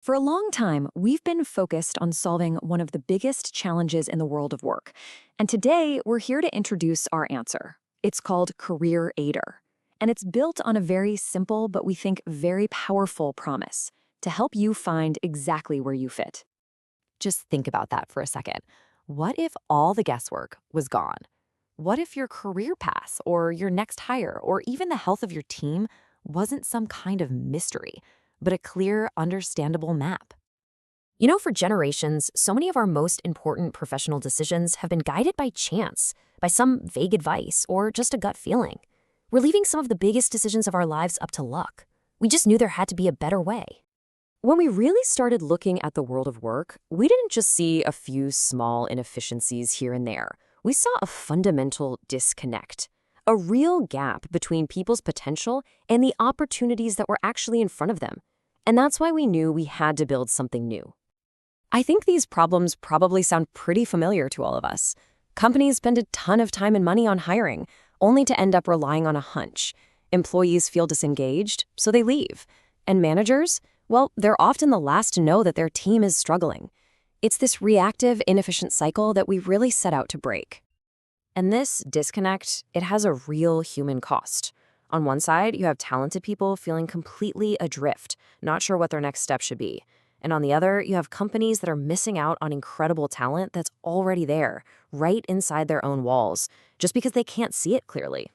For a long time, we've been focused on solving one of the biggest challenges in the world of work. And today, we're here to introduce our answer. It's called CareerAider. And it's built on a very simple, but we think very powerful promise to help you find exactly where you fit. Just think about that for a second. What if all the guesswork was gone? What if your career path or your next hire or even the health of your team wasn't some kind of mystery, but a clear, understandable map? For generations, so many of our most important professional decisions have been guided by chance, by some vague advice, or just a gut feeling. We're leaving some of the biggest decisions of our lives up to luck. We just knew there had to be a better way. When we really started looking at the world of work, we didn't just see a few small inefficiencies here and there. We saw a fundamental disconnect, a real gap between people's potential and the opportunities that were actually in front of them. And that's why we knew we had to build something new. I think these problems probably sound pretty familiar to all of us. Companies spend a ton of time and money on hiring, only to end up relying on a hunch. Employees feel disengaged, so they leave. And managers? Well, they're often the last to know that their team is struggling. It's this reactive, inefficient cycle that we really set out to break. And this disconnect, it has a real human cost. On one side, you have talented people feeling completely adrift, not sure what their next step should be. And on the other, you have companies that are missing out on incredible talent that's already there, right inside their own walls, just because they can't see it clearly.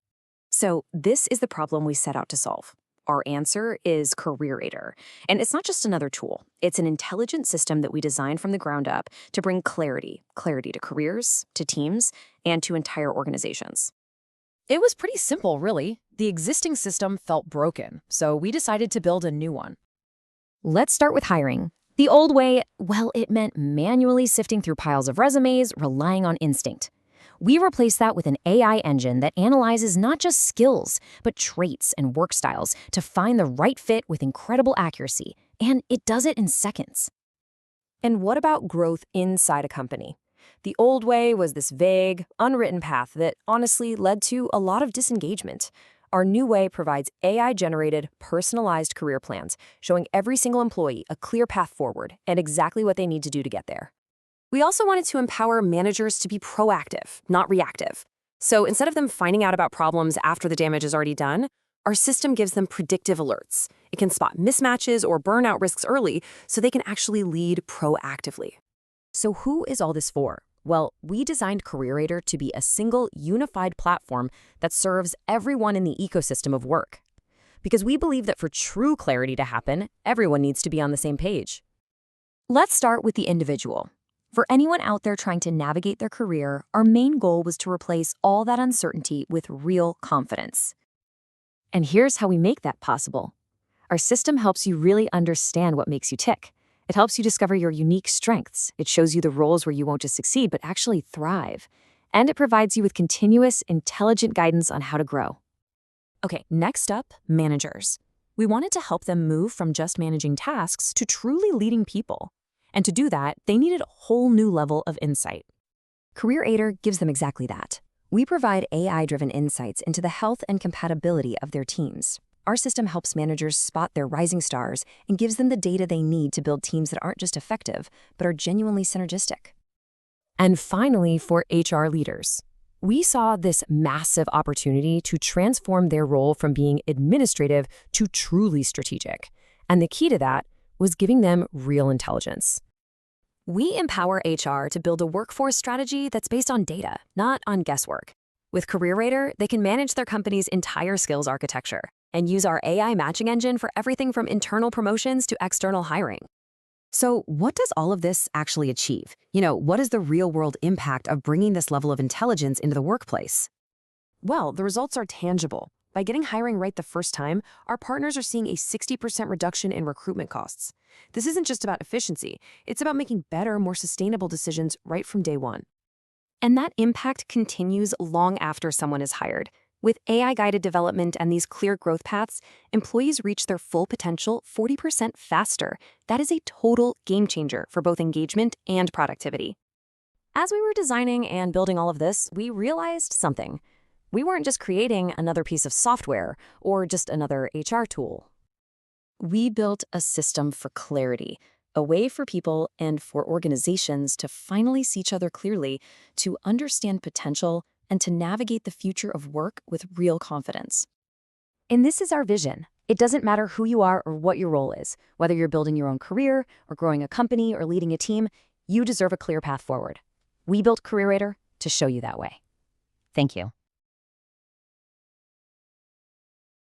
So this is the problem we set out to solve. Our answer is CareerAider. And it's not just another tool. It's an intelligent system that we designed from the ground up to bring clarity to careers, to teams, and to entire organizations. It was pretty simple, really. The existing system felt broken, so we decided to build a new one. Let's start with hiring. The old way, well, it meant manually sifting through piles of resumes, relying on instinct. We replaced that with an AI engine that analyzes not just skills, but traits and work styles to find the right fit with incredible accuracy, and it does it in seconds. And what about growth inside a company? The old way was this vague, unwritten path that honestly led to a lot of disengagement. Our new way provides AI-generated, personalized career plans, showing every single employee a clear path forward and exactly what they need to do to get there. We also wanted to empower managers to be proactive, not reactive. So instead of them finding out about problems after the damage is already done, our system gives them predictive alerts. It can spot mismatches or burnout risks early so they can actually lead proactively. So who is all this for? Well, we designed CareerAider to be a single, unified platform that serves everyone in the ecosystem of work. Because we believe that for true clarity to happen, everyone needs to be on the same page. Let's start with the individual. For anyone out there trying to navigate their career, our main goal was to replace all that uncertainty with real confidence. And here's how we make that possible. Our system helps you really understand what makes you tick. It helps you discover your unique strengths. It shows you the roles where you won't just succeed, but actually thrive. And it provides you with continuous, intelligent guidance on how to grow. Okay, next up, managers. We wanted to help them move from just managing tasks to truly leading people. And to do that, they needed a whole new level of insight. CareerAider gives them exactly that. We provide AI-driven insights into the health and compatibility of their teams. Our system helps managers spot their rising stars and gives them the data they need to build teams that aren't just effective, but are genuinely synergistic. And finally, for HR leaders, we saw this massive opportunity to transform their role from being administrative to truly strategic. And the key to that was giving them real intelligence. We empower HR to build a workforce strategy that's based on data, not on guesswork. With CareerAider, they can manage their company's entire skills architecture and use our AI matching engine for everything from internal promotions to external hiring. So what does all of this actually achieve? What is the real-world impact of bringing this level of intelligence into the workplace? Well, the results are tangible. By getting hiring right the first time, our partners are seeing a 60% reduction in recruitment costs. This isn't just about efficiency. It's about making better, more sustainable decisions right from day one. And that impact continues long after someone is hired. With AI-guided development and these clear growth paths, employees reach their full potential 40% faster. That is a total game changer for both engagement and productivity. As we were designing and building all of this, we realized something. We weren't just creating another piece of software or just another HR tool. We built a system for clarity, a way for people and for organizations to finally see each other clearly, to understand potential, and to navigate the future of work with real confidence. And this is our vision. It doesn't matter who you are or what your role is, whether you're building your own career or growing a company or leading a team, you deserve a clear path forward. We built CareerAider to show you that way. Thank you.